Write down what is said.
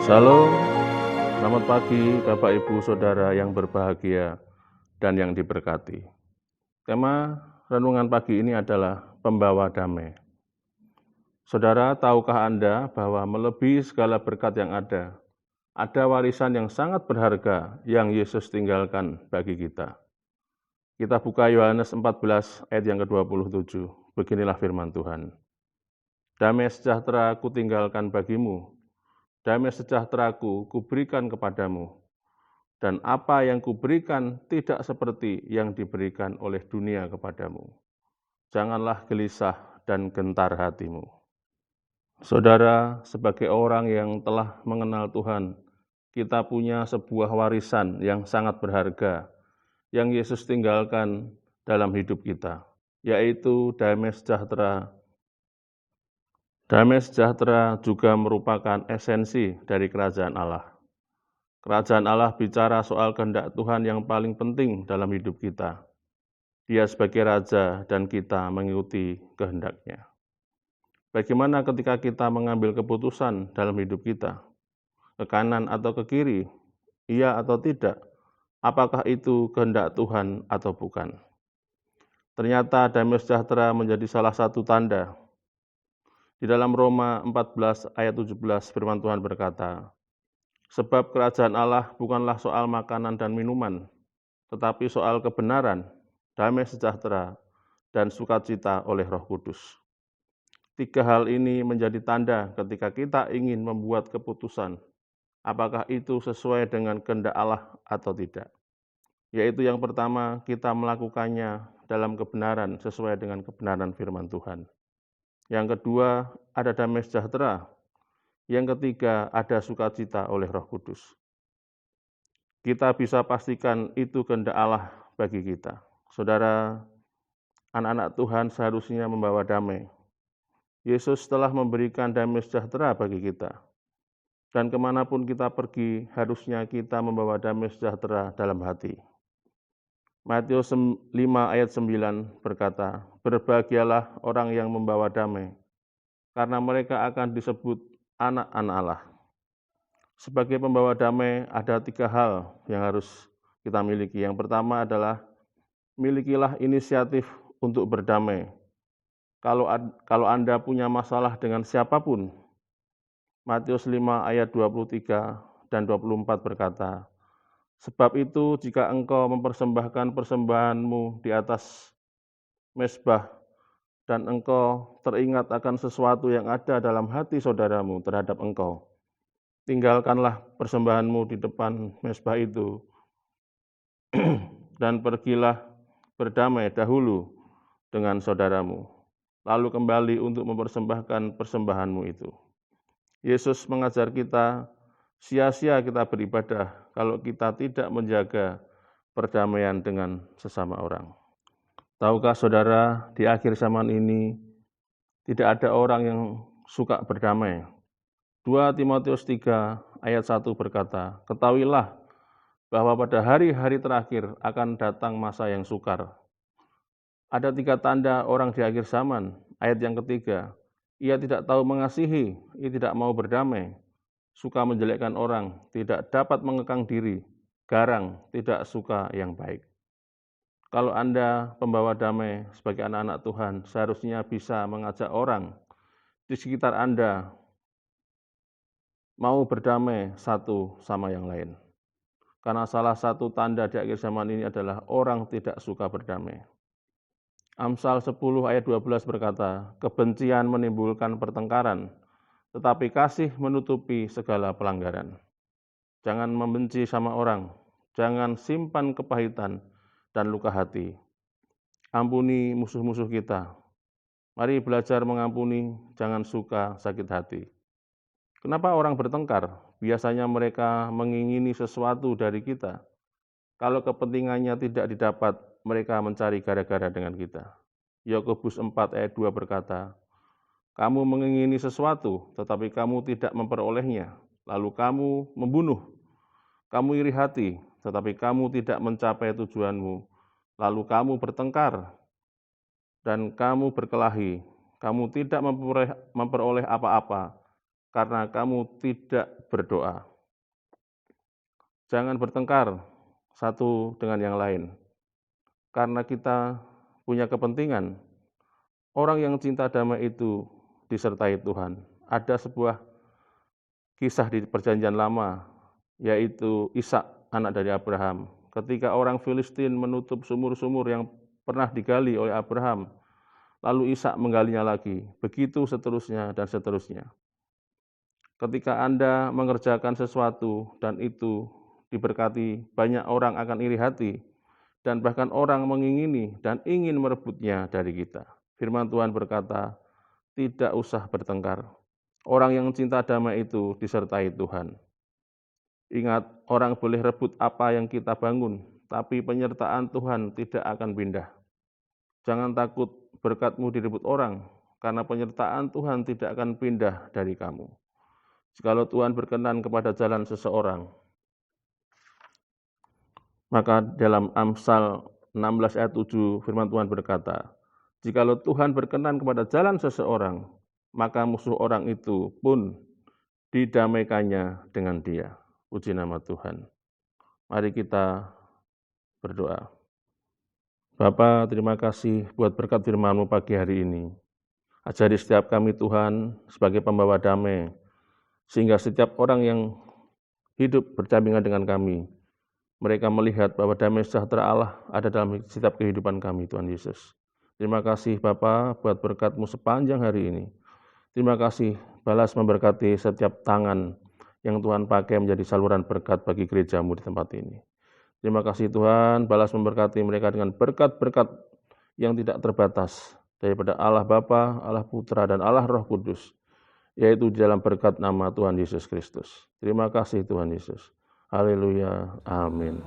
Salam, selamat pagi Bapak Ibu Saudara yang berbahagia dan yang diberkati. Tema renungan pagi ini adalah pembawa damai. Saudara, tahukah Anda bahwa melebihi segala berkat yang ada warisan yang sangat berharga yang Yesus tinggalkan bagi kita. Kita buka Yohanes 14 ayat yang ke-27. Beginilah firman Tuhan. Damai sejahtera kutinggalkan bagimu, damai sejahteraku kuberikan kepadamu, dan apa yang kuberikan tidak seperti yang diberikan oleh dunia kepadamu. Janganlah gelisah dan gentar hatimu. Saudara, sebagai orang yang telah mengenal Tuhan, kita punya sebuah warisan yang sangat berharga yang Yesus tinggalkan dalam hidup kita, yaitu damai sejahtera. Damai sejahtera juga merupakan esensi dari kerajaan Allah. Kerajaan Allah bicara soal kehendak Tuhan yang paling penting dalam hidup kita. Dia sebagai Raja dan kita mengikuti kehendaknya. Bagaimana ketika kita mengambil keputusan dalam hidup kita? Ke kanan atau ke kiri? Iya atau tidak? Apakah itu kehendak Tuhan atau bukan? Ternyata damai sejahtera menjadi salah satu tanda. Di dalam Roma 14 ayat 17 firman Tuhan berkata, sebab kerajaan Allah bukanlah soal makanan dan minuman, tetapi soal kebenaran, damai sejahtera, dan sukacita oleh Roh Kudus. 3 hal ini menjadi tanda ketika kita ingin membuat keputusan, apakah itu sesuai dengan kehendak Allah atau tidak. Yaitu yang pertama, kita melakukannya dalam kebenaran sesuai dengan kebenaran firman Tuhan. Yang kedua, ada damai sejahtera. Yang ketiga, ada sukacita oleh Roh Kudus. Kita bisa pastikan itu kehendak Allah bagi kita. Saudara, anak-anak Tuhan seharusnya membawa damai. Yesus telah memberikan damai sejahtera bagi kita. Dan kemanapun kita pergi, harusnya kita membawa damai sejahtera dalam hati. Matius 5 ayat 9 berkata, berbahagialah orang yang membawa damai, karena mereka akan disebut anak-anak Allah. Sebagai pembawa damai, ada 3 hal yang harus kita miliki. Yang pertama adalah, milikilah inisiatif untuk berdamai. Kalau Anda punya masalah dengan siapapun, Matius 5 ayat 23 dan 24 berkata, sebab itu jika engkau mempersembahkan persembahanmu di atas mezbah, dan engkau teringat akan sesuatu yang ada dalam hati saudaramu terhadap engkau, tinggalkanlah persembahanmu di depan mezbah itu, dan pergilah berdamai dahulu dengan saudaramu, lalu kembali untuk mempersembahkan persembahanmu itu. Yesus mengajar kita, sia-sia kita beribadah kalau kita tidak menjaga perdamaian dengan sesama orang. Tahukah saudara, di akhir zaman ini tidak ada orang yang suka berdamai. 2 Timotius 3 ayat 1 berkata, ketahuilah bahwa pada hari-hari terakhir akan datang masa yang sukar. Ada 3 tanda orang di akhir zaman. Ayat yang ketiga, ia tidak tahu mengasihi, ia tidak mau berdamai, suka menjelekkan orang, tidak dapat mengekang diri, garang, tidak suka yang baik. Kalau Anda pembawa damai sebagai anak-anak Tuhan, seharusnya bisa mengajak orang di sekitar Anda mau berdamai satu sama yang lain. Karena salah satu tanda di akhir zaman ini adalah orang tidak suka berdamai. Amsal 10 ayat 12 berkata, kebencian menimbulkan pertengkaran, tetapi kasih menutupi segala pelanggaran. Jangan membenci sama orang, jangan simpan kepahitan dan luka hati. Ampuni musuh-musuh kita. Mari belajar mengampuni, jangan suka sakit hati. Kenapa orang bertengkar? Biasanya mereka mengingini sesuatu dari kita. Kalau kepentingannya tidak didapat, mereka mencari gara-gara dengan kita. Yakobus 4 ayat 2 berkata, kamu mengingini sesuatu, tetapi kamu tidak memperolehnya. Lalu kamu membunuh. Kamu iri hati, tetapi kamu tidak mencapai tujuanmu. Lalu kamu bertengkar, dan kamu berkelahi. Kamu tidak memperoleh apa-apa, karena kamu tidak berdoa. Jangan bertengkar satu dengan yang lain, karena kita punya kepentingan. Orang yang cinta damai itu disertai Tuhan. Ada sebuah kisah di Perjanjian Lama, yaitu Ishak, anak dari Abraham. Ketika orang Filistin menutup sumur-sumur yang pernah digali oleh Abraham, lalu Ishak menggalinya lagi. Begitu seterusnya dan seterusnya. Ketika Anda mengerjakan sesuatu dan itu diberkati, banyak orang akan iri hati, dan bahkan orang mengingini dan ingin merebutnya dari kita. Firman Tuhan berkata, tidak usah bertengkar. Orang yang cinta damai itu disertai Tuhan. Ingat, orang boleh rebut apa yang kita bangun, tapi penyertaan Tuhan tidak akan pindah. Jangan takut berkatmu direbut orang, karena penyertaan Tuhan tidak akan pindah dari kamu. Jikalau Tuhan berkenan kepada jalan seseorang, maka dalam Amsal 16 ayat 7 firman Tuhan berkata, jikalau Tuhan berkenan kepada jalan seseorang, maka musuh orang itu pun didamaikannya dengan dia. Puji nama Tuhan. Mari kita berdoa. Bapa, terima kasih buat berkat firman-Mu pagi hari ini. Ajari setiap kami Tuhan sebagai pembawa damai, sehingga setiap orang yang hidup berdampingan dengan kami, mereka melihat bahwa damai sejahtera Allah ada dalam setiap kehidupan kami, Tuhan Yesus. Terima kasih Bapa buat berkat-Mu sepanjang hari ini. Terima kasih balas memberkati setiap tangan yang Tuhan pakai menjadi saluran berkat bagi gereja-Mu di tempat ini. Terima kasih Tuhan, balas memberkati mereka dengan berkat-berkat yang tidak terbatas daripada Allah Bapa, Allah Putra, dan Allah Roh Kudus, yaitu di dalam berkat nama Tuhan Yesus Kristus. Terima kasih Tuhan Yesus. Haleluya. Amin.